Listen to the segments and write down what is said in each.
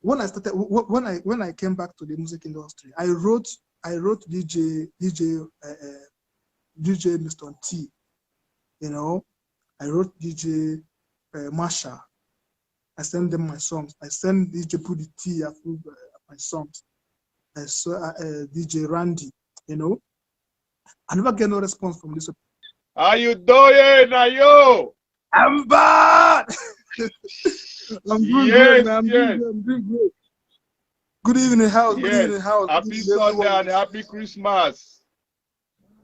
when I started, when I came back to the music industry, I wrote DJ Mr. T, you know. I wrote DJ Masha. I sent them my songs. I sent DJ Pudi T my songs. I saw DJ Randy, you know. I never get no response from this. How you doing, Nayo? I'm bad. I'm doing great, man. I'm doing great. Good evening, house. Good evening, house. Happy Sunday and happy Christmas.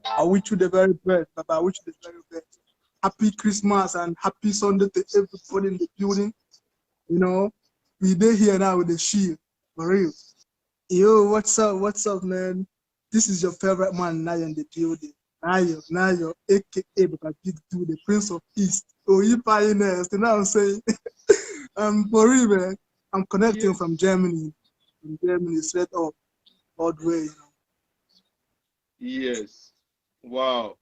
I wish you the very best, Baba. I wish you the very best. Happy Christmas and happy Sunday to everybody in the building. You know, we there here now with the shield, for real. Yo, what's up? What's up, man? This is your favorite man, Nayo, in the building. Nayo, aka because Big Dude, the Prince of East. Oh, you pioneers, you know what I'm saying? For real, man. I'm connecting from Germany. From Germany, straight up, all the way, you know. Yes. Wow.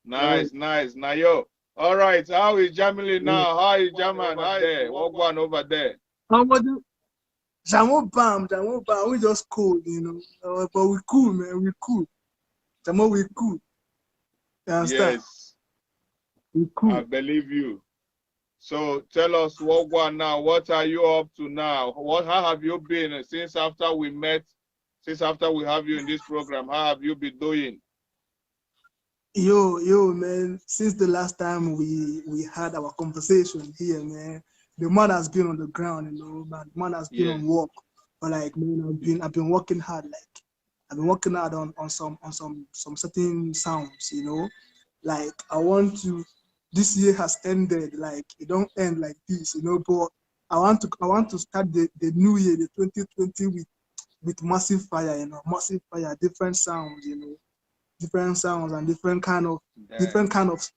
Nice. Nayo. All right. How is Germany now? How is German over there? What going over there? Jamo bam. We just cool, you know. But we cool, man. We cool. Jamo, we cool. You understand? Yes. We cool. I believe you. So tell us what going now. What are you up to now? How have you been since after we met? Since after we have you in this program, how have you been doing? Yo, man. Since the last time we had our conversation here, man, the man has been on the ground, you know, man. The man has been on work. But like, man, I've been working hard. Like, I've been working hard on some certain sounds, you know. Like, I want to. This year has ended. Like, it don't end like this, you know. But I want to start the new year, the 2020, with massive fire, you know, massive fire, different sounds, you know. Different sounds and different kind of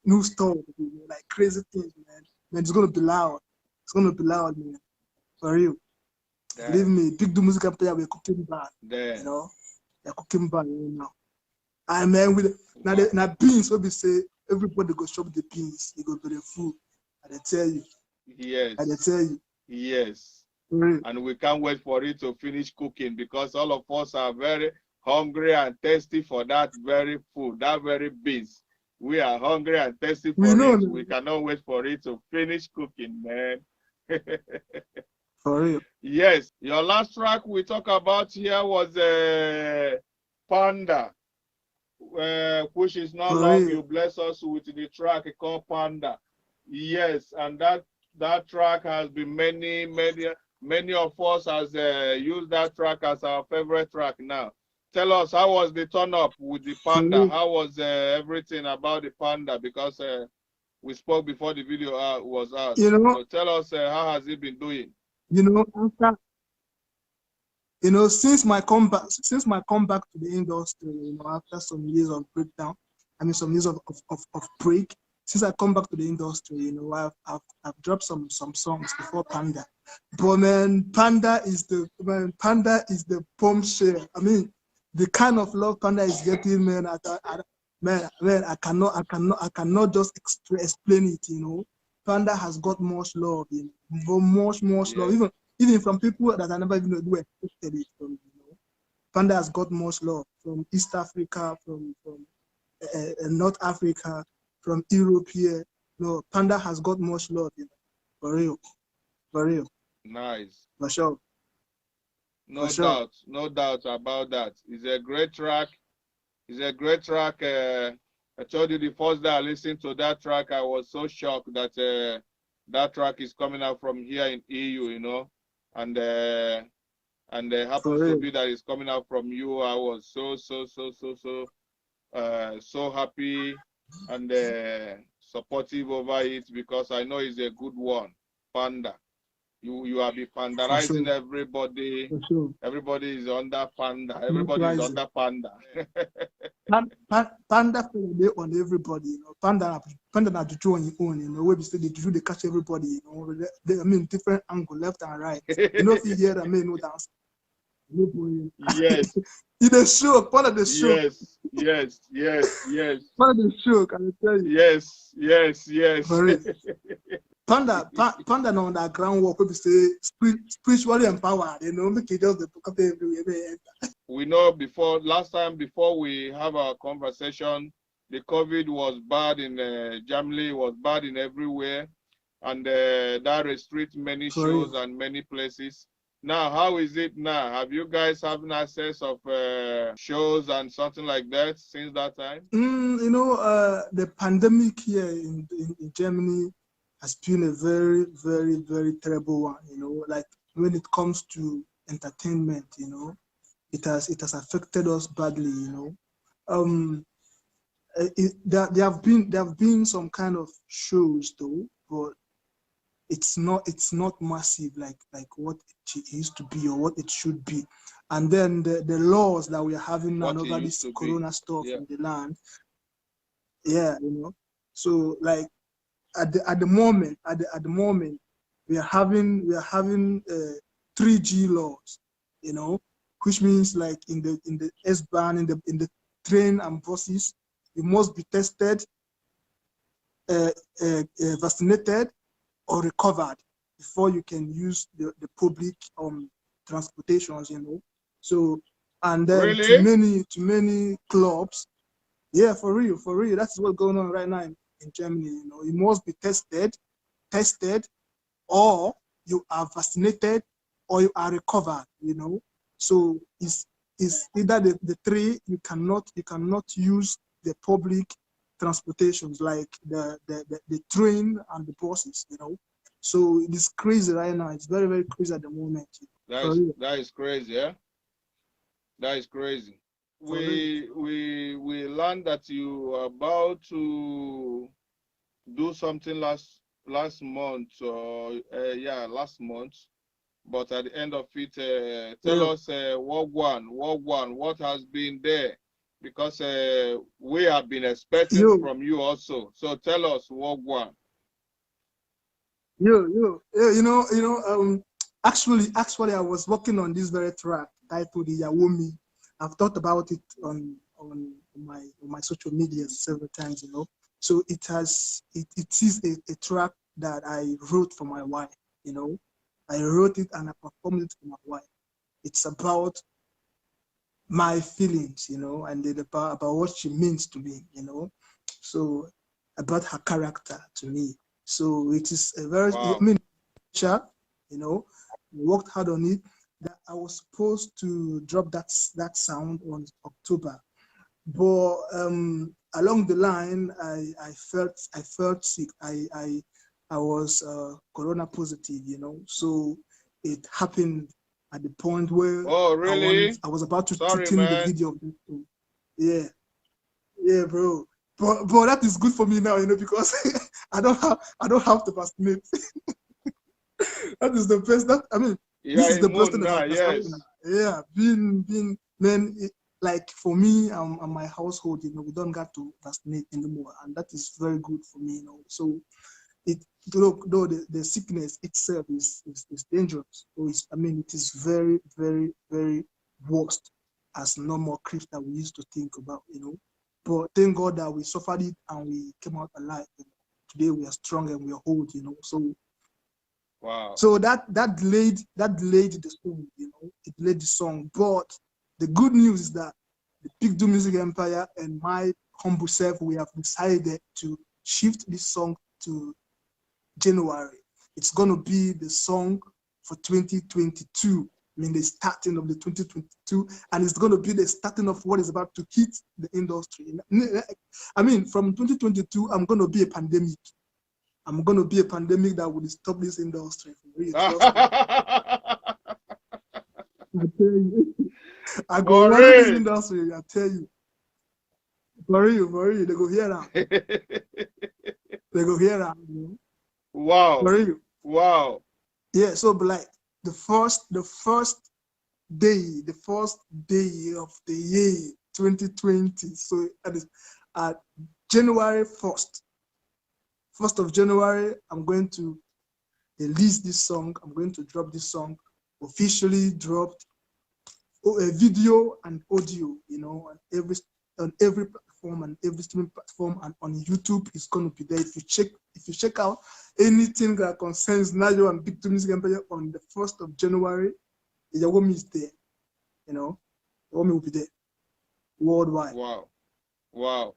new stuff, you know, like crazy things, man. Man, it's gonna be loud. It's gonna be loud, man. For real. Believe me, Big Do Music Player, we're cooking bad. You know, they're cooking bad right now. And man, with now beans, what we say, everybody go shop the beans, you go to the food. I tell you. Yes. I tell you. Yes. And we can't wait for it to finish cooking because all of us are very hungry and thirsty for that very food, that very beans. We are hungry and thirsty for it. Man. We cannot wait for it to finish cooking, man. For real. Yes. Your last track we talk about here was Panda, which is not long. You bless us with the track called Panda. Yes, and that track has been many of us has used that track as our favorite track now. Tell us, how was the turn up with the Panda? How was everything about the Panda? Because we spoke before the video was out. You know, so tell us, how has it been doing? You know, since my comeback to the industry, you know, after some years of breakdown, some years of break, since I come back to the industry, you know, I've dropped some songs before Panda. But man, Panda is the bombshell. I mean, the kind of love Panda is getting, man, I cannot just explain it, you know. Panda has got much love, you know, much love, even from people that I never even knew expected it from, you know. Panda has got much love from East Africa, from North Africa, from Europe here. No, Panda has got much love, you know, for real. Nice. For sure. No doubt about that. It's a great track. I told you the first day I listened to that track, I was so shocked that that track is coming out from here in EU, you know, and happens to be that it's coming out from you. I was so happy and supportive over it because I know it's a good one, Panda. You are be pandarizing everybody. Everybody is under Panda. Everybody is under Panda. Panda on everybody, you know. Panda not to draw on your own, you know. Where we say they catch everybody, you know. Different angle, left and right. You know, if you hear them, no dance. Yes. In the shook, part of the shook. Yes, yes, yes, yes. Part of the shook, I will tell you. Yes, yes, yes. For real. Panda on that groundwork, people say spiritually empowered, you know, make it just the book everywhere. We know before we have our conversation, the COVID was bad in Germany, was bad in everywhere, and that restricts many shows and many places. Now, how is it now? Have you guys having access of shows and something like that since that time? You know, the pandemic here in Germany has been a very, very, very terrible one. You know, like when it comes to entertainment, you know, it has affected us badly. You know, there have been some kind of shows though, but it's not massive like what it used to be or what it should be. And then the laws that we are having now over this corona stuff in the land, yeah, you know. So like at the moment we are having 3G laws, you know, which means like in the S-Bahn, in the train and buses, you must be tested, vaccinated or recovered before you can use the public transportations, you know. So, and then really? to many clubs, yeah, for real, that's what's going on right now in Germany. You know, you must be tested, or you are vaccinated, or you are recovered. You know, so it's either the three. You cannot use the public transportations like the train and the buses. You know, so it is crazy right now. It's very, very crazy at the moment. That is crazy, yeah. That is crazy. We learned that you are about to do something last month, or last month. But at the end of it, tell us what has been there, because we have been expecting from you also. So tell us what one. You know, actually, I was working on this very track titled Yawomi. I've thought about it on my social media several times, you know. So it is a track that I wrote for my wife, you know. I wrote it and I performed it for my wife. It's about my feelings, you know, and about what she means to me, you know. So about her character to me. So it is a very, I mean, you know, we worked hard on it. That I was supposed to drop that sound on October, but along the line, I felt sick. I was corona positive, you know. So it happened at the point where I was about to shoot in the video of that. Yeah, bro. But that is good for me now, you know, because I don't have to vaccinate. That is the best. This is the best thing that has happened. Yeah, being man, like for me and my household, you know, we don't got to vaccinate anymore, and that is very good for me, you know. So though the sickness itself is dangerous. So it is very, very, very worst as normal creeps that we used to think about, you know. But thank God that we suffered it and we came out alive. You know? Today we are strong and we are old, you know. So wow. So that delayed the song, you know. It delayed the song. But the good news is that the Big Do Music Empire and my humble self, we have decided to shift this song to January. It's gonna be the song for 2022. I mean, the starting of the 2022, and it's going to be the starting of what is about to hit the industry. I mean, from 2022, I'm going to be a pandemic. I'm going to be a pandemic that will stop this industry. For real, I tell you. I go run this industry, I tell you. For real, they go hear that. They go hear that. You know? Wow. For real. Wow. Yeah, so but like the first day of the year 2020. So that is January 1st. 1st of January, I'm going to release this song. I'm going to drop this song, officially dropped video and audio, you know, on every platform and every streaming platform, and on YouTube is going to be there. If you check out anything that concerns Nayo and Big Two Music Empire on the 1st of January, Yawomi is there. You know, Yawomi will be there worldwide. Wow, wow.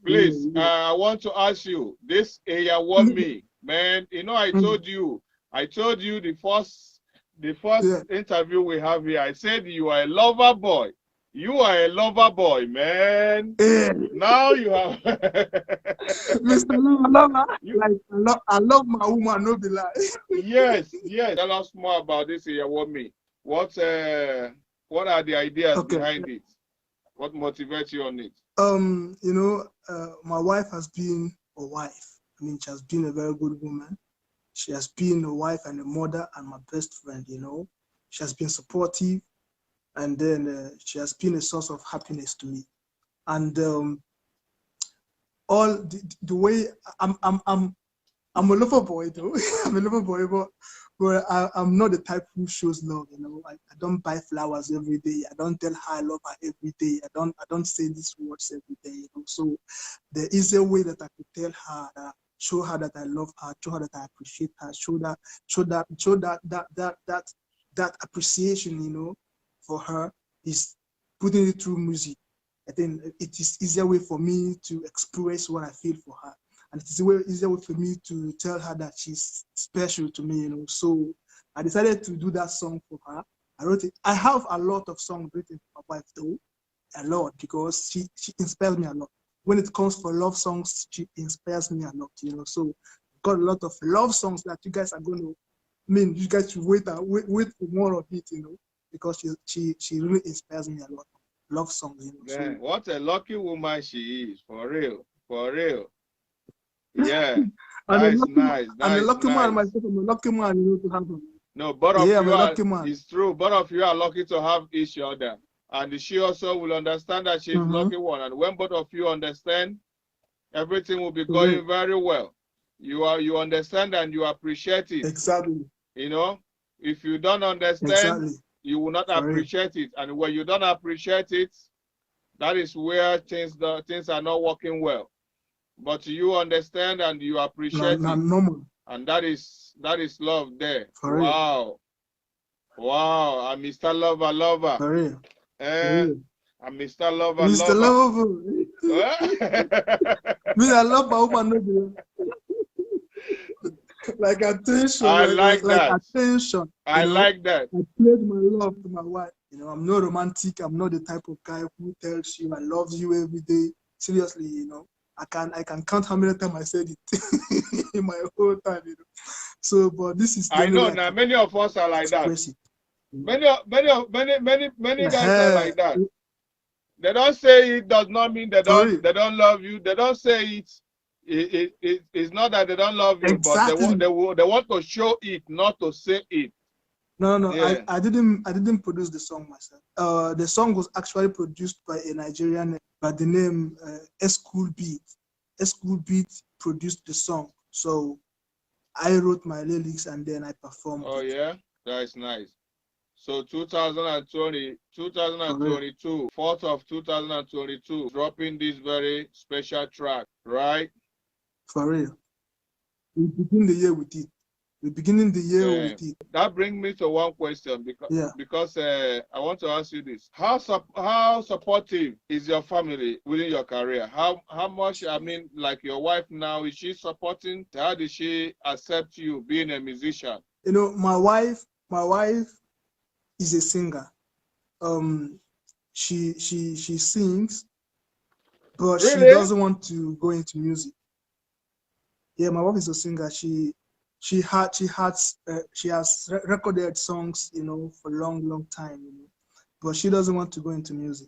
Please, I want to ask you this Yawomi, man. You know, I told you the first interview we have here. I said you are a lover boy. You are a lover boy, man. Now you have Mr. Lover. Like I love my woman, no be lie. Yes. Tell us more about this Yawomi. What are the ideas behind it? What motivates you on it? You know, my wife has been a wife. I mean, she has been a very good woman. She has been a wife and a mother and my best friend, you know. She has been supportive, and then she has been a source of happiness to me. And all the way I'm a lover boy though. I'm a lover boy, but I'm not the type who shows love, you know. I don't buy flowers every day. I don't tell her I love her every day. I don't say these words every day, you know. So there is a way that I could tell her that, show her that I love her, show her that I appreciate her, show that appreciation, you know, for her is putting it through music. I think it is easier way for me to express what I feel for her. And it is easier way for me to tell her that she's special to me, you know. So I decided to do that song for her. I wrote it. I have a lot of songs written for my wife though, a lot, because she inspires me a lot. When it comes for love songs, she inspires me a lot, you know. So got a lot of love songs that you guys are going to, I mean, you guys should wait for more of it, you know, because she really inspires me a lot. Love songs, you know. Man, so, what a lucky woman she is, for real, for real. Yeah, nice. I'm a lucky man myself. I'm a lucky man, you know, to have her. No, both of you are. It's true. Both of you are lucky to have each other, and she also will understand that she's lucky one. And when both of you understand, everything will be going very well. You understand and you appreciate it. Exactly. You know, if you don't understand, you will not appreciate it. And when you don't appreciate it, that is where things are not working well. But you understand and you appreciate it. Normal. And that is love there. Wow. Wow. I'm Mr. Lover. For real. I'm Mr. Lover. Mr. Lover. Me, I love my woman. Like attention. I like that. Like attention. I like that. I pledge my love to my wife. You know, I'm not romantic. I'm not the type of guy who tells you I love you every day. Seriously, you know. I can count how many times I said it in my whole time, you know. So, but this is. I know now. Many of us are like that. Many guys are like that. They don't say it does not mean they don't love you. They don't say it. It's not that they don't love you, but they want to show it, not to say it. No. Yeah. I didn't produce the song myself. The song was actually produced by a Nigerian by the name School Beat. School Beat produced the song, so I wrote my lyrics and then I performed. Oh yeah, that's nice. So 2022, 4th of 2022, dropping this very special track, right? For real. We begin the year with it. We're beginning the year with it. That brings me to one question because I want to ask you this: how supportive is your family within your career? How much? I mean, like your wife now, is she supporting? How did she accept you being a musician? You know, my wife is a singer. She sings, but she doesn't want to go into music. Yeah, my wife is a singer. She has recorded songs, you know, for a long time, you know, but she doesn't want to go into music.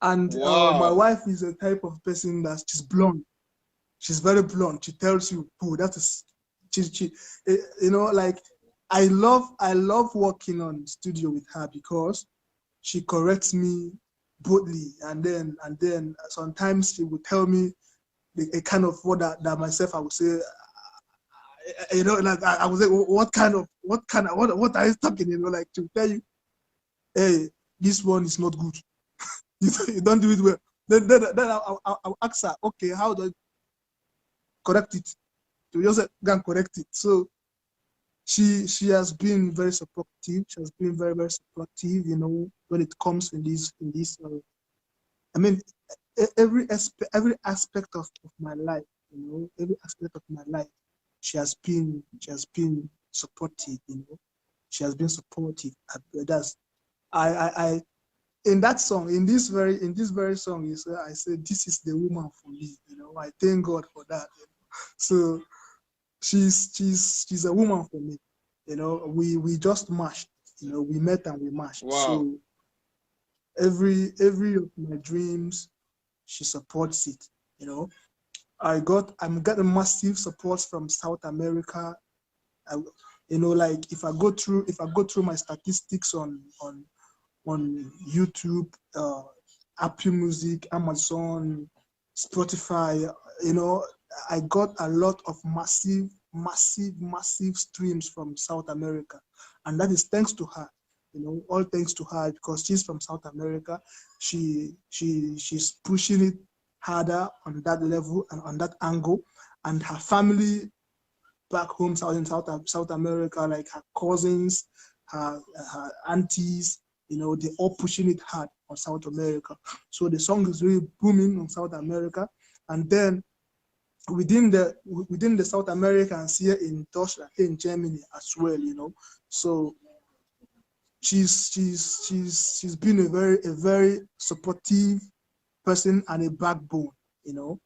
And my wife is a type of person that she's blunt. She's very blunt. She tells you, "Oh, that is," you know, like I love working on studio with her because she corrects me boldly, and then sometimes she would tell me a kind of word that myself I would say. You know, like I was like, what are you talking? You know, like to tell you, hey, this one is not good. You don't do it well. Then I'll ask her, okay, how do I correct it? To just go and correct it. So she has been very supportive. She has been very, very supportive, you know, when it comes in this I mean, every aspect of my life, you know, every aspect of my life, she has been supportive, you know. She has been supportive. That's I in that song, in this very song, you say, I said, this is the woman for me, you know. I thank God for that. You know? So she's a woman for me, you know. We just matched, you know. We met and we matched. Wow. So every of my dreams, she supports it, you know. I'm getting massive support from South America. You know, like if I go through my statistics on YouTube, Apple Music, Amazon, Spotify, you know, I got a lot of massive streams from South America, and that is thanks to her. You know, all thanks to her, because she's from South America. She's pushing it harder on that level and on that angle, and her family back home in South America, like her cousins, her aunties, you know, they're all pushing it hard on South America. So the song is really booming on South America. And then within the South Americans here in Deutschland, here in Germany as well, you know. So she's been a very supportive person and a backbone, you know,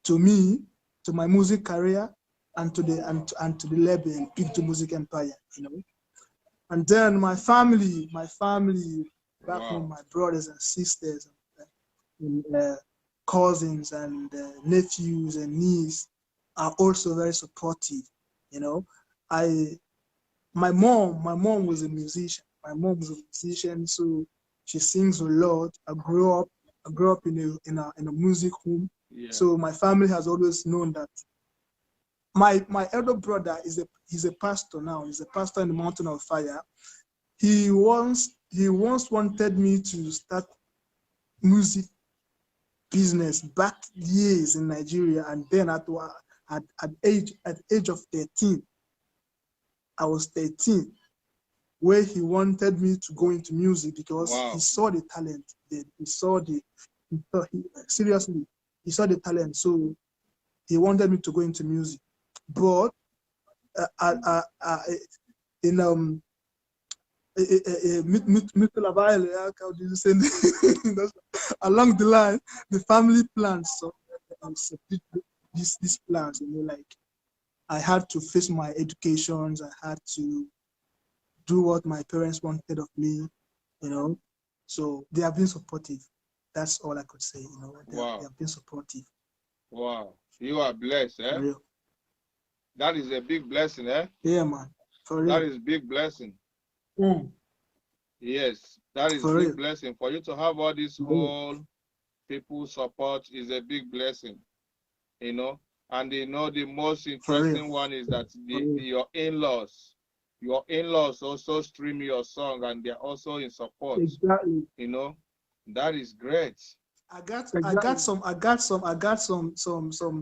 to me, to my music career, and to the label Big to Music Empire, you know. And then my family back home, my brothers and sisters, and cousins and nephews and nieces are also very supportive, you know. My mom was a musician. My mom was a musician, so she sings a lot. I grew up in a music home. Yeah. So my family has always known that. My elder brother he's a pastor now. He's a pastor in the Mountain of Fire. He once wanted me to start music business back years in Nigeria, and then at age of 13, I was 13, where he wanted me to go into music because he saw the talent. Seriously, he saw the talent. So he wanted me to go into music. But along the line, the family plans these plans, you know, like I had to face my educations, I had to do what my parents wanted of me, you know. So they have been supportive. That's all I could say, you know. They have been supportive. Wow, you are blessed, eh? Real. That is a big blessing, eh? Yeah, man. For real. That is big blessing. Yes, that is big blessing. For you to have all this whole people support is a big blessing, you know. And you know, the most interesting one is that your in-laws also stream your song, and they're also in support. Exactly. You know, that is great. I got some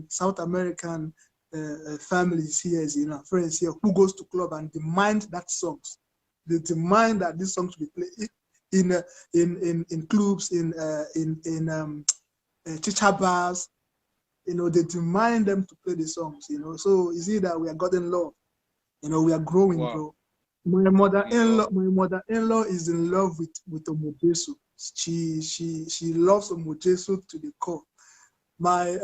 South American families here, you know, friends here who goes to club and demand that songs. They demand that these songs be played in clubs, in chicha bars. You know, they demand them to play the songs. You know, so you see that we are God in love. You know, we are growing, bro. My mother-in-law is in love with Omojesu. She loves Omojesu to the core. My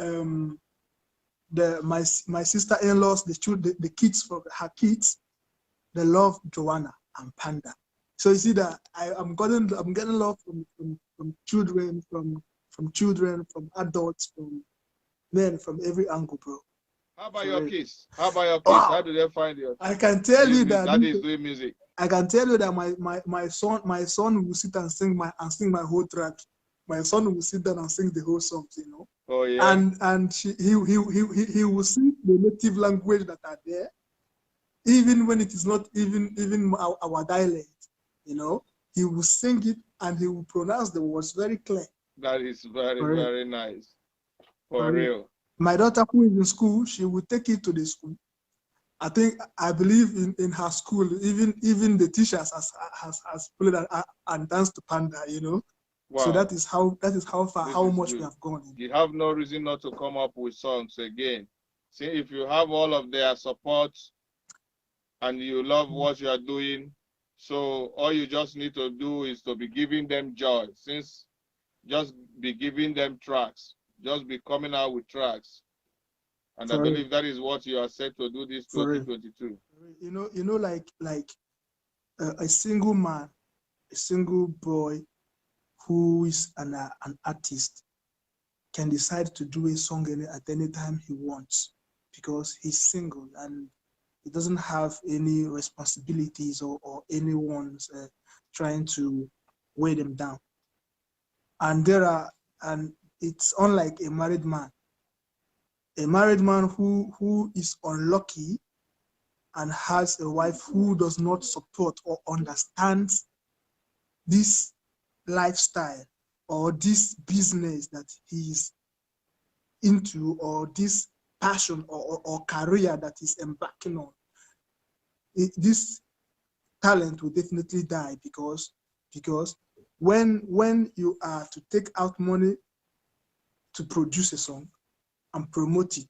sister-in-laws, the kids from her kids, they love Joanna and Panda. So you see that I'm getting love from children, from adults, from men, from every angle, bro. How about your kids? How do they find you? I can tell you that that is doing music. I can tell you that my son will sit and sing my whole track. My son will sit down and sing the whole song, you know. Oh yeah. And he will sing the native language that are there, even when it is not even our dialect, you know. He will sing it and he will pronounce the words very clear. That is very, very nice. For real. My daughter, who is in school, she will take it to the school. I believe in her school, even the teachers has played and danced to Panda, you know. Wow. So that is how far, how much we have gone. You have no reason not to come up with songs again. See, if you have all of their support and you love what you are doing, so all you just need to do is to be giving them joy. Just be giving them tracks. Just be coming out with tracks. And I believe that is what you are set to do this 2022. You know, like a single man, a single boy who is an artist can decide to do a song at any time he wants because he's single and he doesn't have any responsibilities or anyone's trying to weigh them down. And it's unlike a married man. A married man who is unlucky and has a wife who does not support or understands this lifestyle or this business that he is into or this passion or career that he's embarking on, this talent will definitely die because when you are to take out money to produce a song and promote it,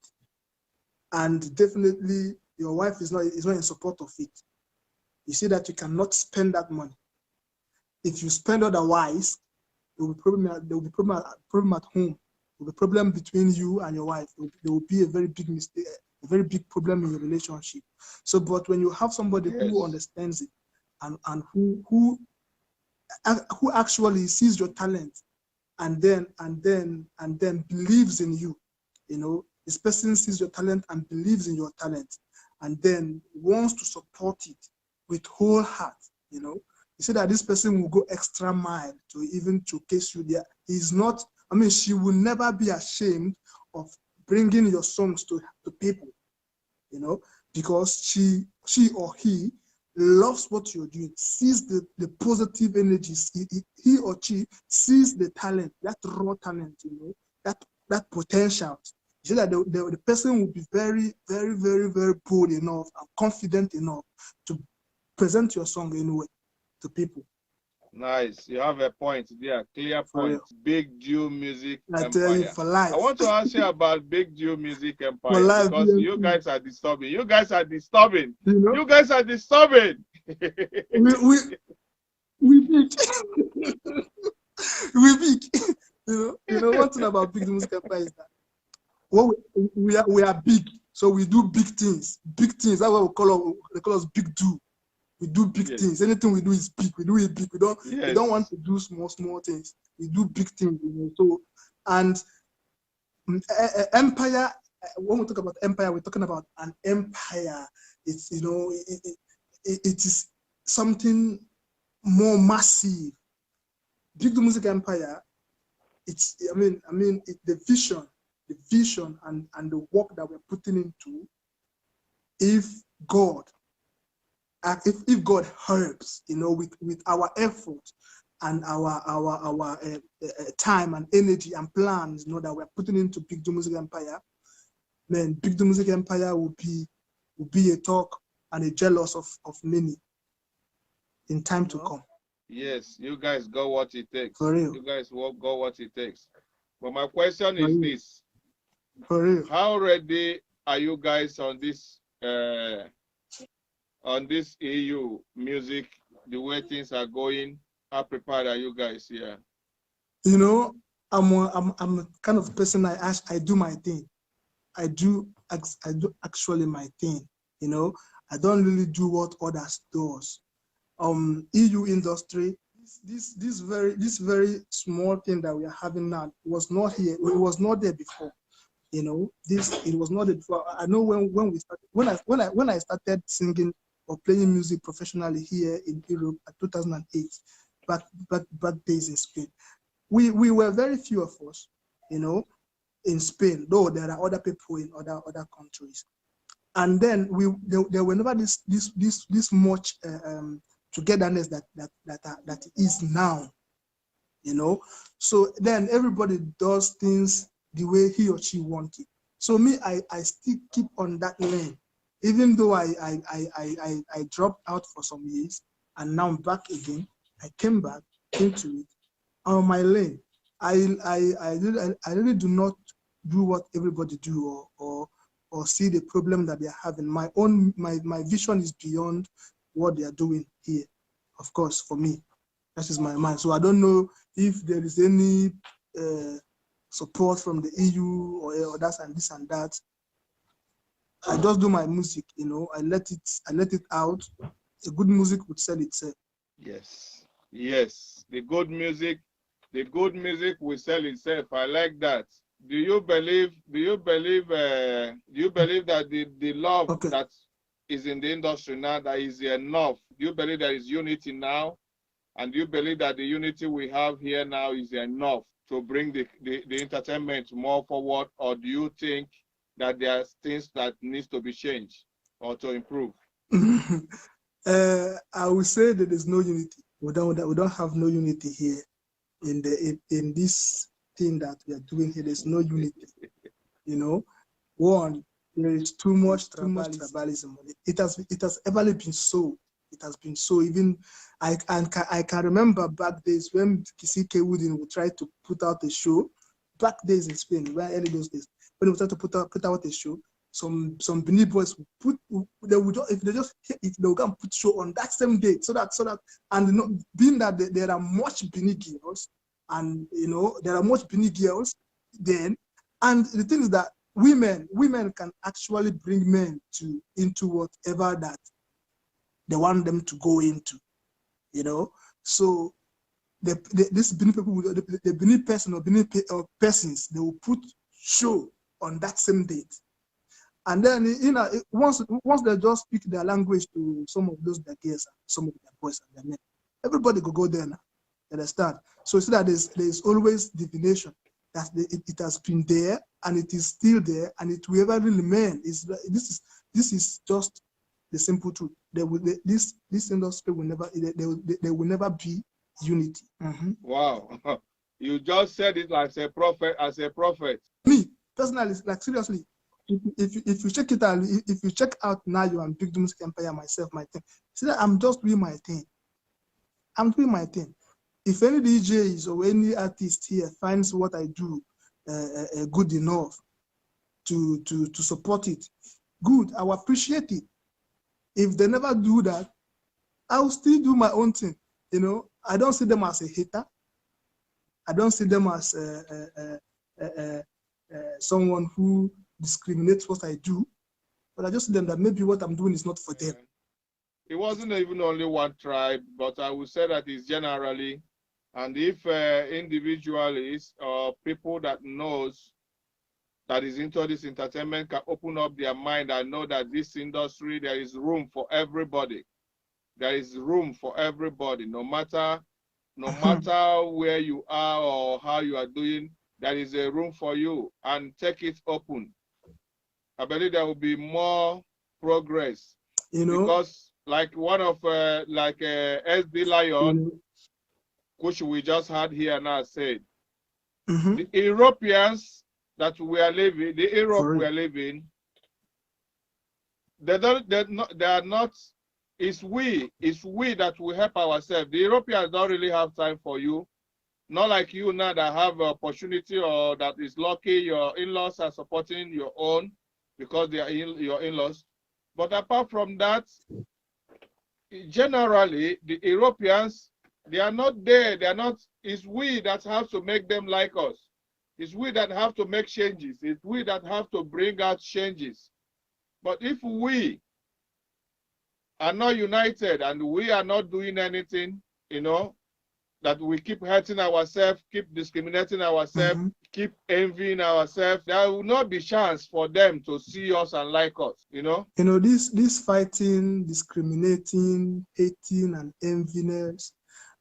and definitely your wife is not in support of it, you see that you cannot spend that money. If you spend otherwise, there will be problem at home. There will be problem between you and your wife. There will be a very big mistake, a very big problem in your relationship. So, but when you have somebody who understands it and who actually sees your talent and then believes in you, you know, this person sees your talent and believes in your talent and then wants to support it with whole heart, you know. You see that this person will go extra mile to even showcase you there. She will never be ashamed of bringing your songs to people, you know, because she or he loves what you're doing, sees the positive energies. He or she sees the talent, that raw talent, you know, that potential. You see that the person will be very, very, very, very bold enough and confident enough to present your song anyway to people. Nice. You have a point there, clear point. Big Dew Music I Empire. tell you, for life. I want to ask you about Big Dew Music Empire life, because you guys are disturbing. You guys are disturbing. You know? You guys are disturbing. We big. We big. You know one thing about Big Dew Music Empire is that we are big, so we do big things. Big things. That's what they call us Big Dew. We do big things. Anything we do is big. We do it big. We don't want to do small things. We do big things. You know? So, and empire. When we talk about empire, we're talking about an empire. It's, you know, it is something more massive. Big Music Empire. It's the vision and the work that we're putting into. If God helps, you know, with our effort and our time and energy and plans, you know, that we're putting into Big Music Empire, man, Big Music Empire will be a talk and a jealous of many in time to come. Yes, you guys got what it takes. For real. You guys got what it takes. But my question is this. For real. How ready are you guys on this EU music, the way things are going? How prepared are you guys here? You know, I'm a kind of person I do my thing. I do actually my thing. You know, I don't really do what others does. EU industry, this very small thing that we are having now was not here. It was not there before. You know, it was not there before. I know when I started singing or playing music professionally here in Europe at 2008, but based in Spain, we were very few of us, you know, in Spain. Though there are other people in other countries, and then there were never this much togetherness that is now. you know. So then everybody does things the way he or she wants it. So me, I still keep on that lane, even though I dropped out for some years, and now I'm back again. I came back into it on my lane. I really do not do what everybody do, or see the problem that they are having. My vision is beyond what they are doing here. Of course, for me, that is my mind. So I don't know if there is any support from the EU or that and this and that. I just do my music, you know. I let it out. A good music would sell itself. Yes, yes. The good music will sell itself. I like that. Do you believe that the love that is in the industry now, that is enough? Do you believe there is unity now? And do you believe that the unity we have here now is enough to bring the entertainment more forward? Or do you think that there are things that needs to be changed or to improve? I would say that there's no unity. We don't have no unity here in this thing that we are doing here. There's no unity. You know, one, there is too much tribalism. It has ever been so. It has been so. Even I can remember back days when Kisike Woodin would try to put out a show. Back days in Spain, where early those days, when they would try to put out a show, some Benin boys would if they just hit it, they would come put show on that same day, so that and you know, being that there are much Benin girls, and you know there are much Benin girls then, and the thing is that women can actually bring men into whatever that they want them to go into, you know. So this Benin people, the Benin person or persons, they will put show on that same date. And then, you know, once they just speak their language to some of those their girls, some of their boys and their men, everybody go there now. You understand? So you see that there's always divination. That it has been there, and it is still there, and it will ever remain. This is just the simple truth. This industry will never there will never be unity. Wow, you just said it like a prophet. As a prophet. Me personally, like seriously. If you check it out, if you check out Nayo and Big Music Empire, myself, my thing, see that I'm just doing my thing. I'm doing my thing. If any DJs or any artist here finds what I do good enough to support it, good, I will appreciate it. If they never do that, I will still do my own thing. You know, I don't see them as a hater. I don't see them as someone who discriminates what I do, but I just see them that maybe what I'm doing is not for them. It wasn't even only one tribe, but I would say that it's generally, and if individuals or people that knows that is into this entertainment can open up their mind and know that this industry, there is room for everybody. There is room for everybody, no matter where you are or how you are doing, there is a room for you, and take it open. I believe there will be more progress. You know, because like one of SD Lion, which we just had here now, said, the Europeans that we are living, the Europe we are living, they are not. It's we that will help ourselves. The Europeans don't really have time for you. Not like you now that have an opportunity or that is lucky. Your in-laws are supporting your own because they are your in-laws. But apart from that, generally, the Europeans, they are not there. They are not. It's we that have to make them like us. It's we that have to make changes. It's we that have to bring out changes. But if we are not united and we are not doing anything, you know, that we keep hurting ourselves, keep discriminating ourselves, keep envying ourselves, there will not be chance for them to see us and like us, you know? You know, this fighting, discriminating, hating, and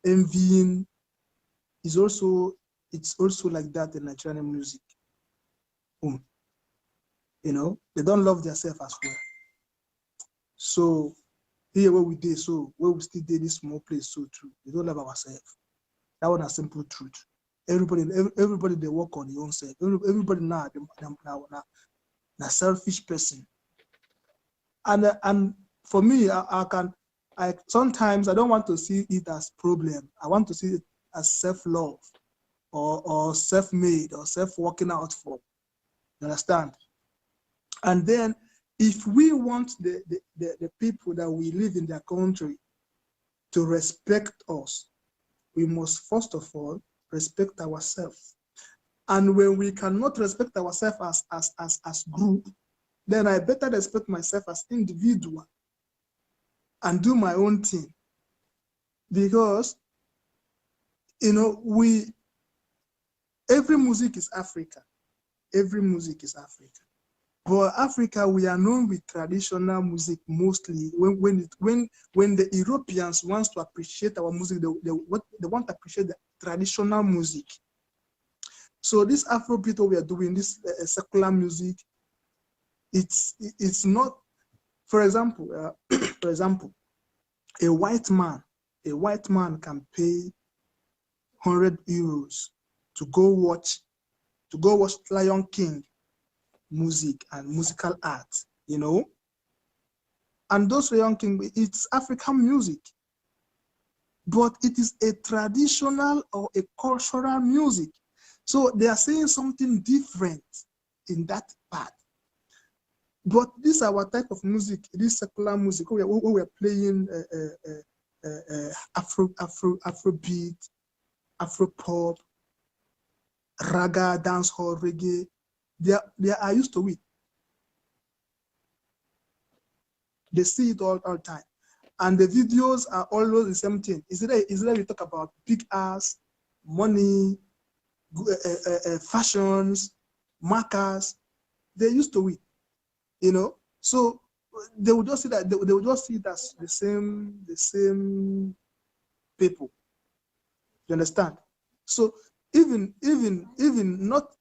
envying is also, it's also like that in Nigerian music. You know, they don't love themselves as well. So here where we did, so where we still did this small place, so true. We don't love ourselves. That one a simple truth. Everybody they work on their own self. Everybody now selfish person. And for me, I sometimes I don't want to see it as problem. I want to see it as self-love or self-made or self-working out for. You understand? And then if we want the people that we live in their country to respect us, we must first of all respect ourselves. And when we cannot respect ourselves as group, then I better respect myself as individual and do my own thing. Because, you know, every music is Africa. Every music is Africa. But Africa, we are known with traditional music mostly. When the Europeans want to appreciate our music, they want to appreciate the traditional music. So this Afrobeat we are doing, this secular music, it's not. For example, a white man can pay €100 to go watch Lion King music and musical art, you know. And those Lion King, it's African music, but it is a traditional or a cultural music. So they are saying something different in that part. But this is our type of music, this secular music. We are playing Afrobeat, Afropop, raga, dancehall, reggae. They are used to it. They see it all the time. And the videos are always the same thing. Is it we talk about big ass, money, fashions, markers. They're used to it, you know. So they would just see that they would just see it as the same people. You understand? So even not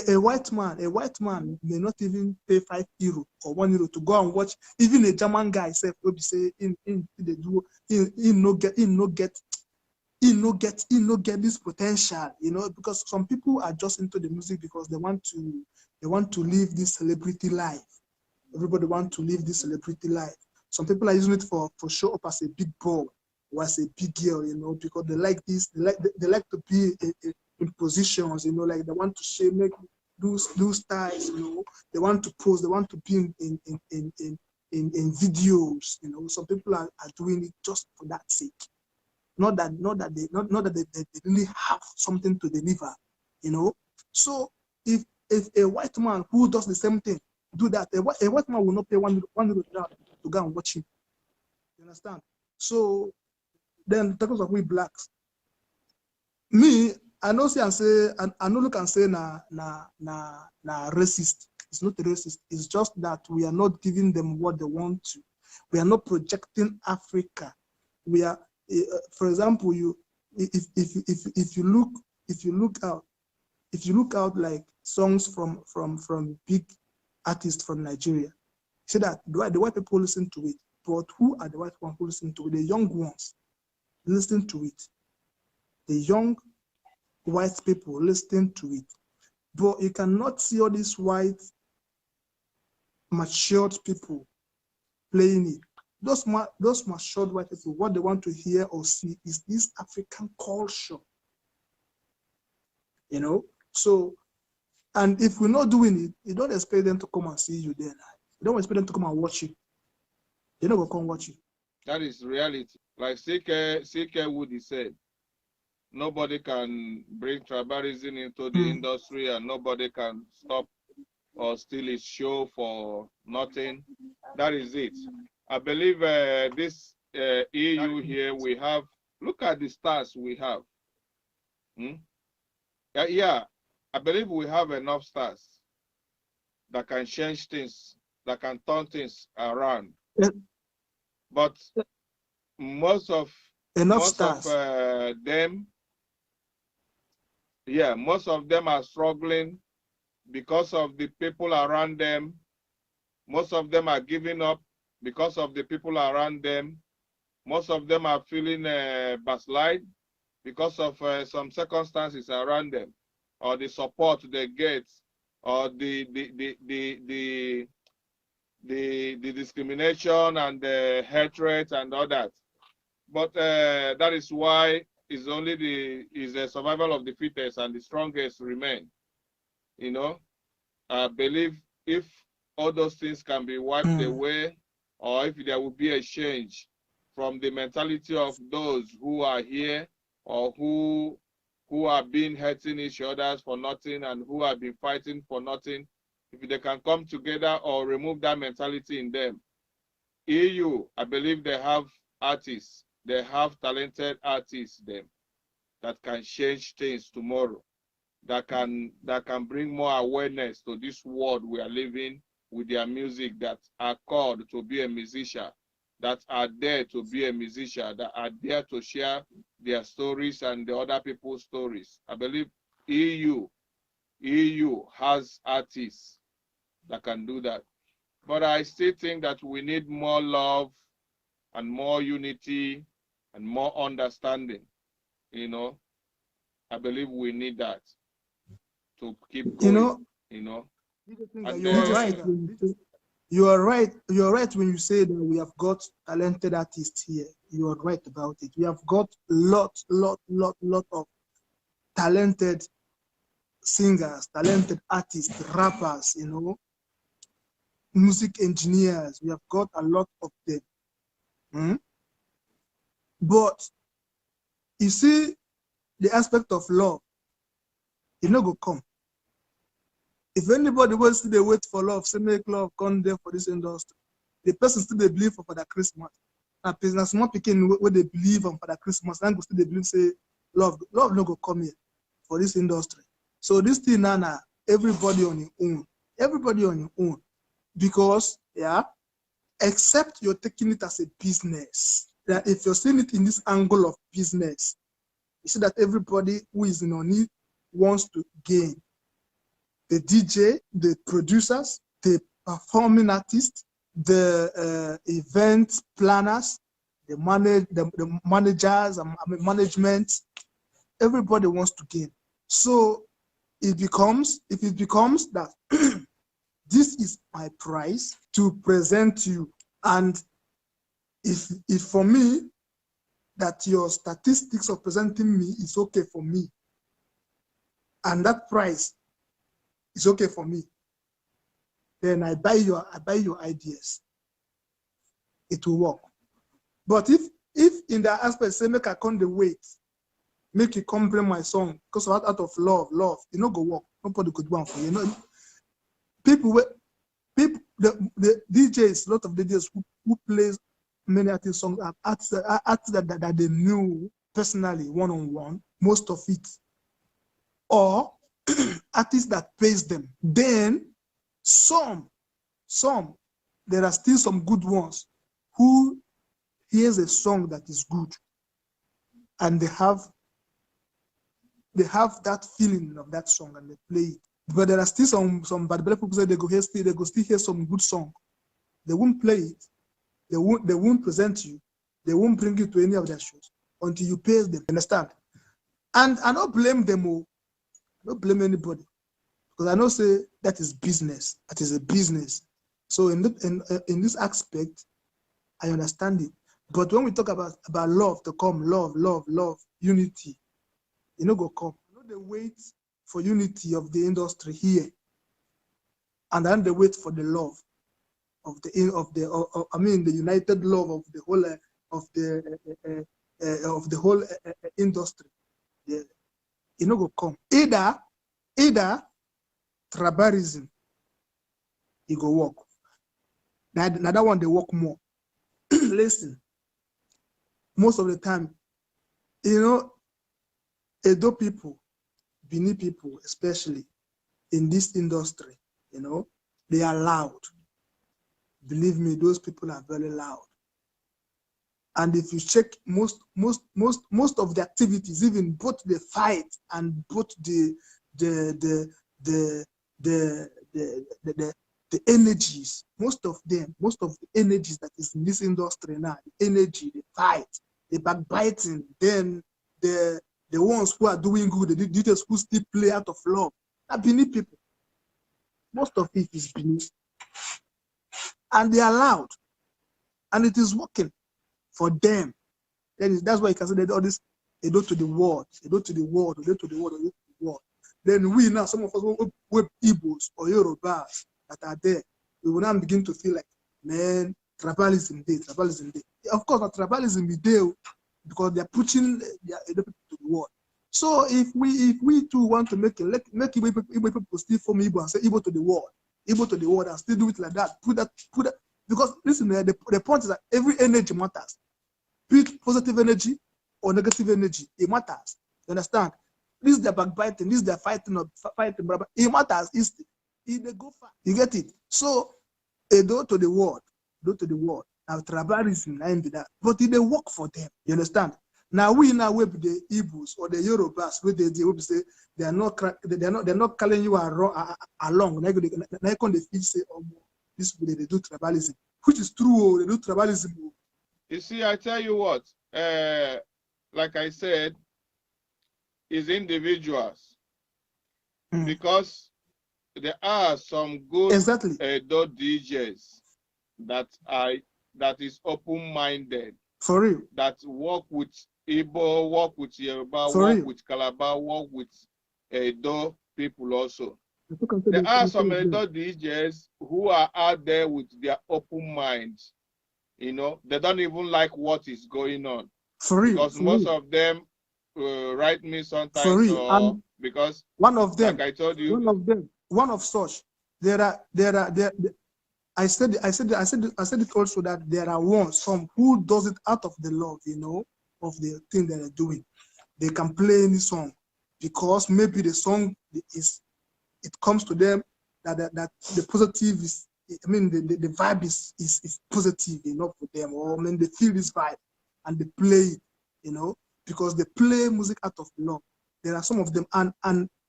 a white man may not even pay €5 or €1 to go and watch. Even a German guy said, will be say in the duo, he no get this potential, you know, because some people are just into the music because they want to live this celebrity life. Everybody want to live this celebrity life. Some people are using it for show up as a big boy or as a big girl, you know, because they like this. They like to be in positions, you know, like they want to make do styles, you know. They want to pose. They want to be in videos, you know. Some people are doing it just for that sake. Not that they really have something to deliver, you know. So if a white man who does the same thing do that, a white man will not pay €1 to go and watch him. You understand? So then, because of we blacks, me, I know say and say, I know look and say na racist. It's not racist. It's just that we are not giving them what they want to. We are not projecting Africa. We are, for example, if you look out like songs from big artists from Nigeria, see that the white people listen to it, but who are the white ones who listen to it? The young ones listen to it. The young white people listening to it. But you cannot see all these white matured people playing it. Those matured white people, what they want to hear or see is this African culture. You know? So, and if we're not doing it, you don't expect them to come and see you there. You don't expect them to come and watch you. They're not going to come watch you. That is reality. Like C.K. Woody said, nobody can bring tribalism into the industry, and nobody can stop or steal its show for nothing. That is it. I believe this EU here, we have, look at the stars we have. Yeah, I believe we have enough stars that can change things, that can turn things around. But most of them, most of them are struggling because of the people around them. Most of them are giving up because of the people around them. Most of them are feeling backslide because of some circumstances around them, or the support they get, or the discrimination and the hatred and all that. But that is why it's only the survival of the fittest and the strongest remain. You know, I believe if all those things can be wiped away, or if there will be a change from the mentality of those who are here, or who have been hurting each other for nothing and who have been fighting for nothing, if they can come together or remove that mentality in them. EU, I believe they have artists, they have talented artists them that can change things tomorrow, that can bring more awareness to this world we are living, with their music, that are called to be a musician, that are there to be a musician, that are there to share their stories and the other people's stories. I believe EU has artists that can do that. But I still think that we need more love and more unity and more understanding. You know, I believe we need that to keep going. You know, and you are right. You are right. You are right when you say that we have got talented artists here. You are right about it. We have got lot of talented singers, talented artists, rappers, you know, music engineers. We have got a lot of them. But you see, the aspect of love, it no go come. If anybody wants to wait for love, say make love come there for this industry, the person still they believe for Father Christmas. And business small picking where they believe on Father Christmas, and still they believe say love no go come here for this industry. So this thing now, everybody on your own. Everybody on your own. Because, yeah, except you're taking it as a business. That if you're seeing it in this angle of business, you see that everybody who is in on it wants to gain. The DJ, the producers, the performing artists, the event planners, the managers, management, everybody wants to gain. So if it becomes that this is my price to present you, and if for me that your statistics of presenting me is okay for me, and that price is okay for me, then I buy your ideas. It will work. But if in that aspect say make I come the wait, make you come bring my song because out of love, it no go work. Nobody could want for you. You know, the DJs, a lot of DJs who plays many artist songs, artists that they knew personally one-on-one, most of it, or artists that pays them. Then some, there are still some good ones who hears a song that is good, and they have that feeling of that song and they play it. But there are still some bad people say they go still hear some good song. They won't play it. They won't present you. They won't bring you to any of their shows until you pay them. Understand? And I don't blame them all. I don't blame anybody, because I know say that is business. That is a business. So in this aspect, I understand it. But when we talk about love to come, love, unity, you know go come. You know they wait for unity of the industry here, and then they wait for the love of the united love of the whole industry. Yeah. You know go come. Either tribalism, it go work. Now that one they work more. Listen, most of the time, you know, Edo people, Bini people, especially in this industry, you know, they are loud. Believe me, those people are very loud. And if you check most of the activities, even both the fight and both the energies, most of the energies that is in this industry now, the energy, the fight, the backbiting, then the the ones who are doing good, the DJs who still play out of love, are Benin people. Most of it is Benin. And they are loud. And it is working for them. That's why you can say that all this, they go to the world, they go to the world, they go to the world, they go to the world. Then we now, some of us, web Igbos or Yorubas that are there, we will now begin to feel like, man, tribalism there, tribalism there. Of course, not tribalism is there because they are pushing their people to the world. So if we too want to make it, make Igbo people still form Igbo and say Igbo to the world, and still do it like that, put that, because listen, the point is that every energy matters. Be it positive energy or negative energy, it matters. You understand? This is their backbiting, this is their fighting, but it matters. They go far. You get it? So, a door to the world, Now, tribalism, that, but it they work for them. You understand? Now we the Igbos or the Yorubas, where they say they're not calling you along. Now they feel say, oh, this way they do tribalism, which is true. They do tribalism. You see, I tell you what. Like I said, is individuals, because there are some good DJs that is open-minded, for real, that work with Igbo, work with Yoruba, work with Calabar, work with Edo people also. There are some Edo DJs who are out there with their open minds. You know, they don't even like what is going on. For real, because most of them write me sometimes, or because one of them, like I told you, one of such, I said it also that there are some who does it out of the love, you know, of the thing that they're doing. They can play any song because maybe the song it comes to them that the positive is, I mean, the vibe is positive enough for them, or I mean, they feel this vibe and they play it, you know, because they play music out of love. There are some of them, and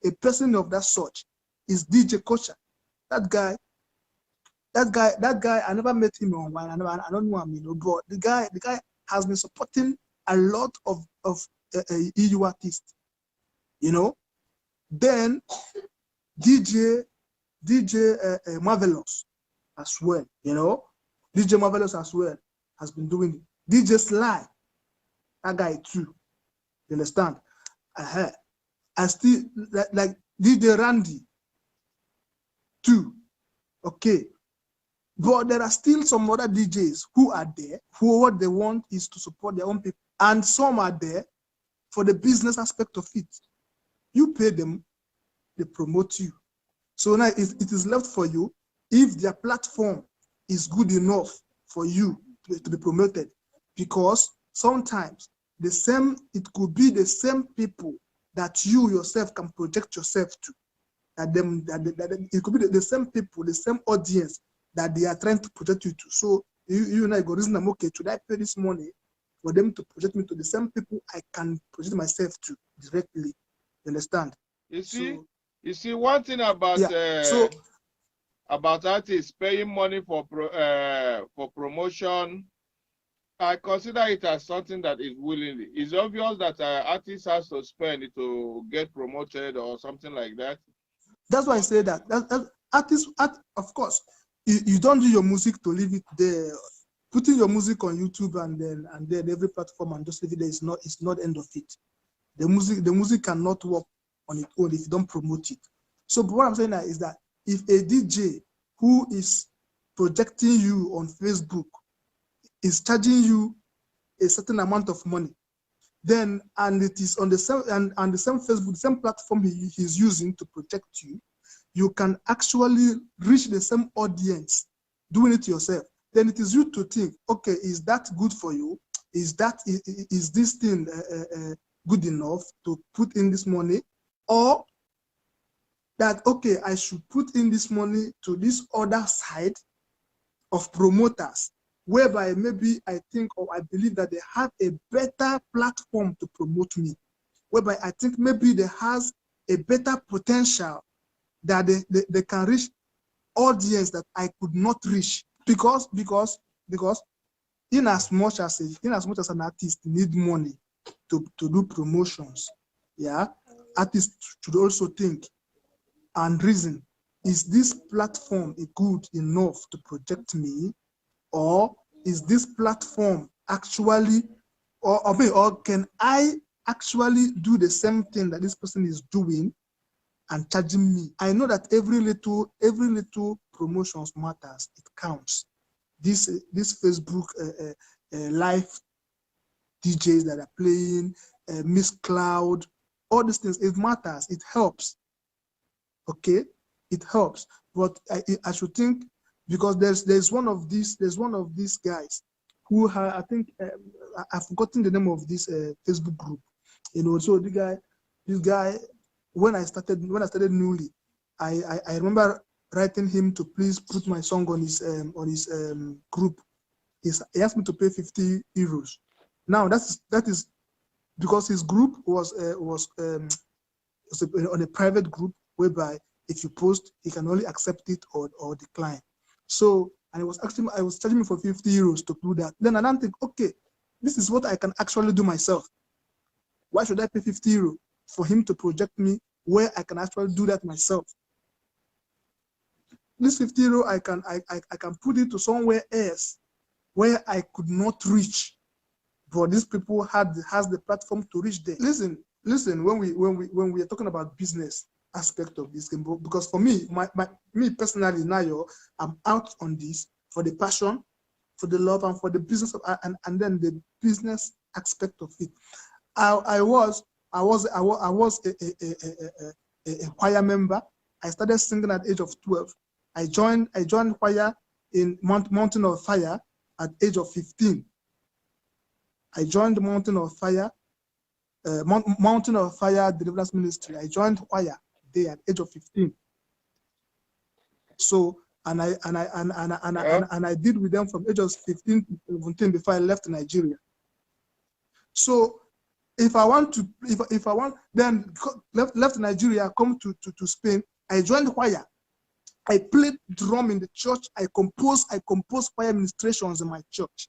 a person of that sort is DJ Kocha. That guy, I never met him online. I don't know him, you know, but the guy has been supporting a lot of EU artists, you know. Then DJ Marvelous as well, you know. DJ Marvelous as well has been doing it. DJ Sly, that guy too. You understand? I still like DJ Randy too. Okay. But there are still some other DJs who are there, who what they want is to support their own people. And some are there for the business aspect of it. You pay them, they promote you. So now it is left for you, if their platform is good enough for you to be promoted. Because sometimes it could be the same people that you yourself can project yourself to. It could be the same people, the same audience that they are trying to project you to. So you and I go, reason I'm okay, should I pay this money for them to project me to the same people I can project myself to directly? You understand? You see one thing about about artists paying money for promotion, I consider it as something that is willingly. It's obvious that artists has to spend it to get promoted or something like that. That's why I say that artists, of course, you don't do your music to leave it there. Putting your music on YouTube and then every platform and just leave it there is not the end of it. The music cannot work on its own if you don't promote it. So what I'm saying is that if a DJ who is projecting you on Facebook is charging you a certain amount of money, then and it is on the same and the same Facebook, the same platform he's using to protect you, you can actually reach the same audience doing it yourself. Then it is you to think, okay, is that good for you? Is this thing good enough to put in this money? Or that, okay, I should put in this money to this other side of promoters, whereby maybe I think or I believe that they have a better platform to promote me, whereby I think maybe they has a better potential that they can reach audience that I could not reach. Because in as much as an artist need money to do promotions, Yeah, artists should also think and reason. Is this platform good enough to project me, or is this platform actually, or can I actually do the same thing that this person is doing and charging me? I know that every little promotions matters. It counts. This Facebook live DJs that are playing, Miss Cloud, all these things, it matters. It helps. Okay, it helps. But I should think, because there's one of these guys who I think I've forgotten the name of this Facebook group. You know, so this guy, when I started newly, I remember writing him to please put my song on his group. He asked me to pay 50 euros. Now that is because his group was on a private group, whereby if you post, he can only accept it or decline. So, and I was charging me for 50 euros to do that. Then I don't think, okay, this is what I can actually do myself. Why should I pay 50 euros for him to project me where I can actually do that myself? This 50 euro, I can put it to somewhere else where I could not reach, but these people has the platform to reach there. Listen, when we are talking about business aspect of this game, because for me, me personally, Nayo, I'm out on this for the passion, for the love, and for the business of, and then the business aspect of it. I was a choir member. I started singing at the age of 12. I joined choir in Mountain of Fire at the age of 15. I joined the Mountain of Fire Deliverance Ministry. I joined choir there at the age of 15. So and I did with them from ages 15 to 17 before I left Nigeria. So if I want then left Nigeria, come to Spain, I joined choir. I played drum in the church. I composed choir ministrations in my church.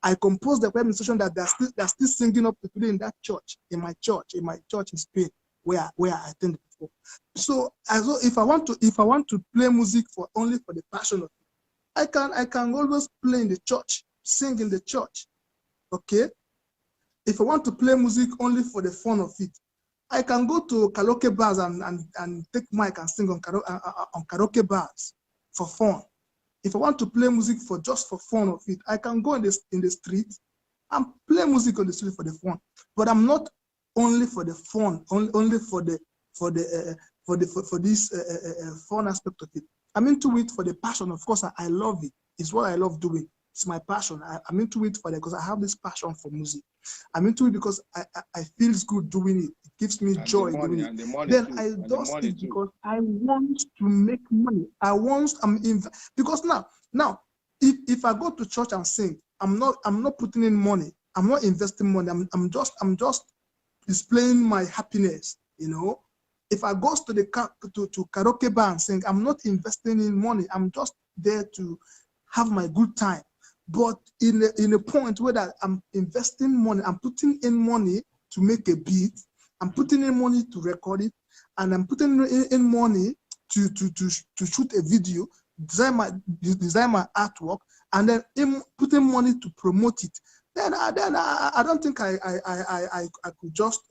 I composed the choir ministration that they're still singing up to today in that church, in my church in Spain, where I attended before. So if I want to play music only for the passion of it, I can always play in the church, sing in the church. Okay? If I want to play music only for the fun of it, I can go to karaoke bars and take mic and sing on karaoke bars for fun. If I want to play music just for fun of it, I can go in the street and play music on the street for the fun. But I'm not only for the fun, only for this fun aspect of it. I'm into it for the passion. Of course, I love it. It's what I love doing. It's my passion. I'm into it because I have this passion for music. I'm into it because I feel good doing it. It gives me joy doing it. Then I do it because I want to make money. Because now if I go to church and sing, I'm not putting in money. I'm not investing money. I'm just displaying my happiness. You know, if I go to the to karaoke bar and sing, I'm not investing in money. I'm just there to have my good time. But in a point where that I'm investing money, I'm putting in money to make a beat, I'm putting in money to record it, and I'm putting in money to shoot a video, design my artwork, and then putting money to promote it. Then I don't think I could just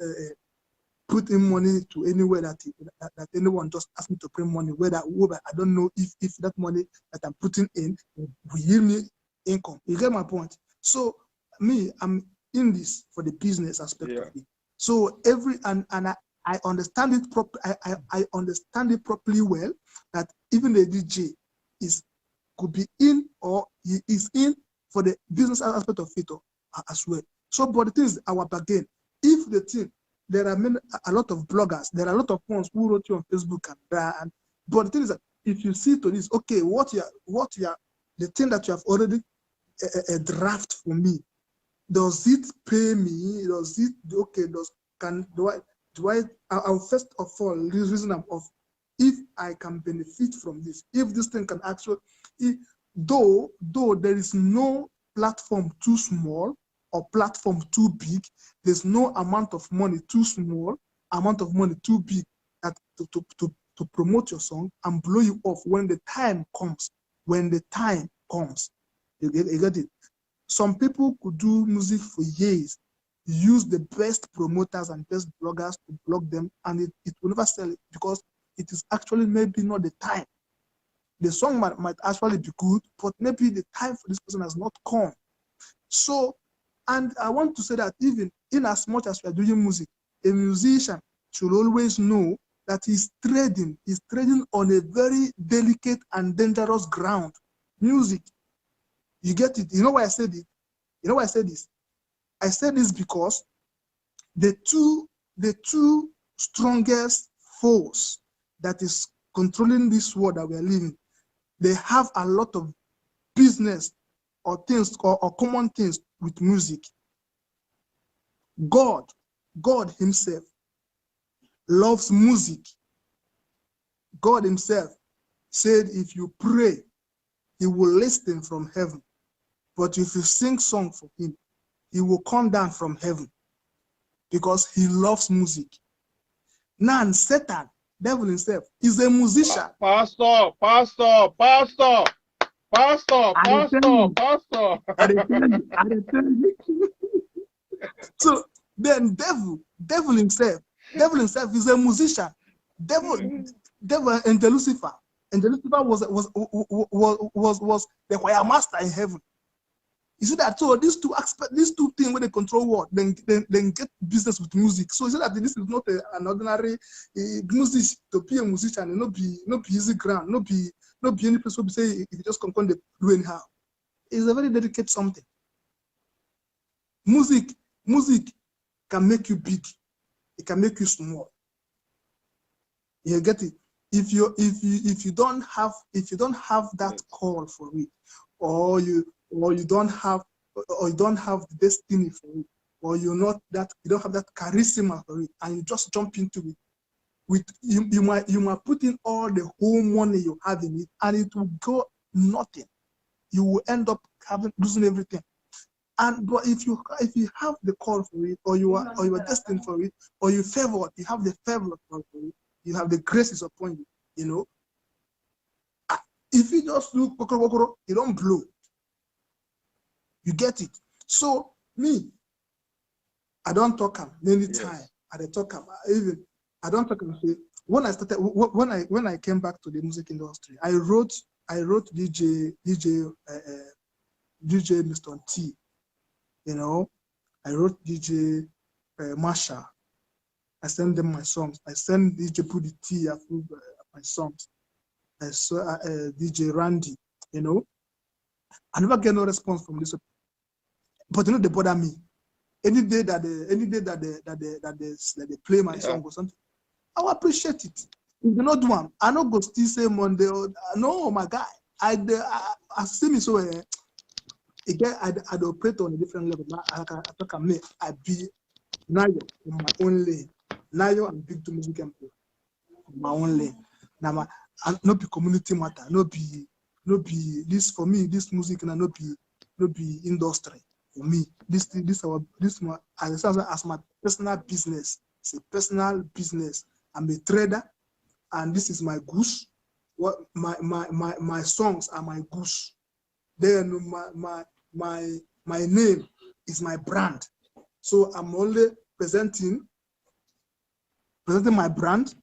put in money to anywhere that anyone just asked me to put money, whether I don't know if that money that I'm putting in will yield me income. You get my point? So me, I'm in this for the business aspect of it. So I understand it properly. I understand it properly well, that even the DJ could be in, or he is in for the business aspect of it as well. So, but the thing is, our bargain. If the thing, there are a lot of bloggers, there are a lot of ones who wrote you on Facebook but the thing is that if you see to this, okay, what you are the thing that you have already a draft for me, does it pay me? Does it I'll first of all reason of if I can benefit from this, if this thing can actually, though there is no platform too small or platform too big, there's no amount of money too small amount of money too big that to promote your song and blow you off when the time comes. When the time comes, you get it. Some people could do music for years, use the best promoters and best bloggers to blog them, and it will never sell it because it is actually maybe not the time. The song might actually be good, but maybe the time for this person has not come. So, and I want to say that even in as much as we are doing music, a musician should always know that he's trading on a very delicate and dangerous ground. Music, you get it? You know why I said it? You know why I said this? I said this because the two strongest force that is controlling this world that we are living, they have a lot of business or things or common things with music. God himself loves music. God himself said if you pray, he will listen from heaven. But if you sing song for him, he will come down from heaven because he loves music. Now Satan, devil himself, is a musician. Pastor. So then devil himself is a musician. Devil and Lucifer. And Lucifer was the choir master in heaven. You see that? So these two things when they control what, then get business with music. So you see that this is not an ordinary music to be a musician and not be easy ground, not be any place where we say if you just come the do anyhow. It's a very delicate something. Music can make you big, it can make you small. You get it? If you don't have that call for it, or you don't have the destiny for it, or you don't have that charisma for it, and you just jump into it, you might put in all the whole money you have in it, and it will go nothing. You will end up losing everything. But if you have the call for it, or you are destined for it, or you have the favor for it, you have the graces upon you, you know. If you just look, you don't blow. You get it? So me, I don't talk many times. I don't talk and say when I started when I came back to the music industry, I wrote DJ Mr. T, you know. I wrote DJ Marsha. I send them my songs. I send DJ Pudi T my songs. I saw DJ Randy, you know. I never get no response from this, but you know they bother me. Any day that they play my song or something, I will appreciate it. If you not do one, I not go still say Monday. No, my guy, I see me so. Again, I operate on a different level. I be Nayo on my own lane. Nayo and big to music and play on my own lane. Now, no be community matter. No be this for me. This music and no be industry for me. This as my personal business. It's a personal business. I'm a trader, and this is my goose. What my songs are my goose. Then my name is my brand. So I'm only presenting my brand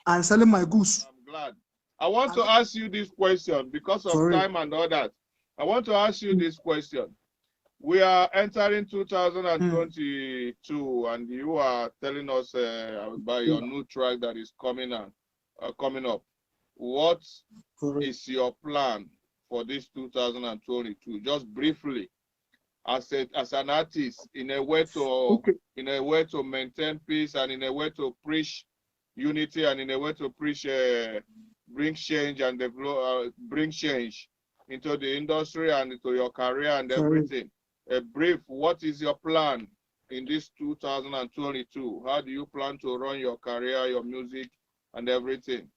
and selling my goose. I'm glad. I want to ask you this question because of time and all that. I want to ask you this question. We are entering 2022, and you are telling us about your new track that is coming up. What is your plan for this 2022? Just briefly, as an artist, in a way to maintain peace, and in a way to preach unity, and in a way to preach bring change and bring change into the industry and into your career and everything. A brief, what is your plan in this 2022? How do you plan to run your career, your music, and everything?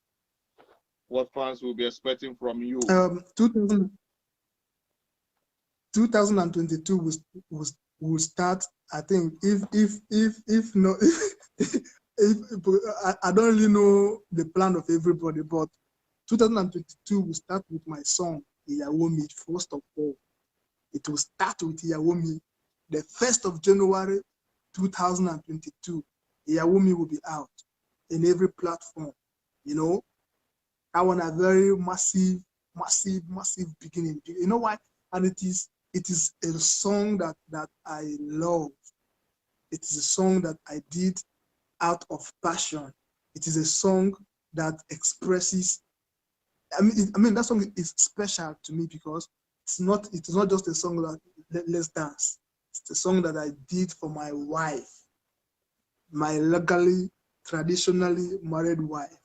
What fans will be expecting from you? 2022 will start. I think if no I don't really know the plan of everybody, but 2022 will start with my song, Iyawomi, first of all. It will start with Iyawomi. The 1st of January 2022, Iyawomi will be out in every platform. You know, I want a very massive beginning. You know why? And it is a song that I love. It is a song that I did out of passion. It is a song that expresses. I mean that song is special to me because it's not just a song that let's dance. It's a song that I did for my wife, my legally, traditionally married wife.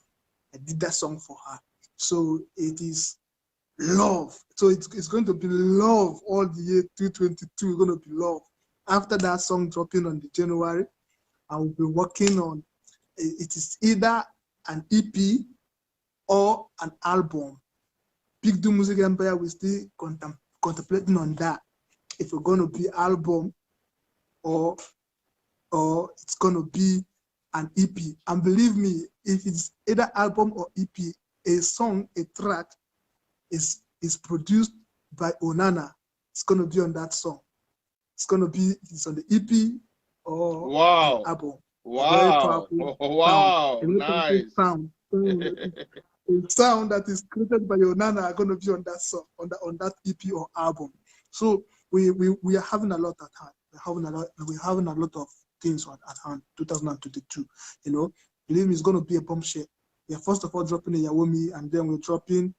I did that song for her. So it is love. So it's going to be love all the year 2022. It's going to be love. After that song dropping on the January, I will be working on it is either an EP or an album. Big Do Music Empire, we're still contemplating on that. If it's going to be album or it's going to be an EP. And believe me, if it's either album or EP, a song, a track is produced by Onana. It's going to be on that song. It's going to be on the EP or wow. the album. Wow. Wow. Nice. Sound. A sound that is created by Onana are going to be on that song, on that EP or album. So we are having a lot at hand. We're having a lot of things at hand. 2022, you know, believe me, it's going to be a bombshell. We are first of all dropping a Iyawomi, and then we're dropping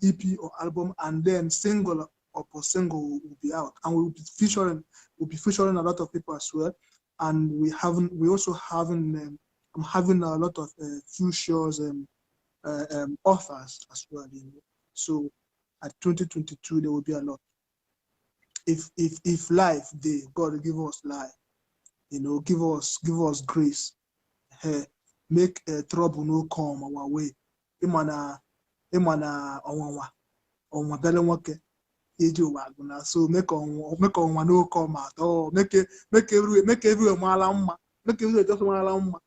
EP or album, and then single or single will be out, and we'll be featuring a lot of people as well. And we also having I'm having a lot of futures offers as well, you know. So at 2022 there will be a lot. If life day, God give us life, you know, give us grace. Make trouble no come our way. Imana onwa bele nwoke eji ụwa agụna. So make onwa no come at all. Make everywhere mala mma. Make everywhere just mala mma.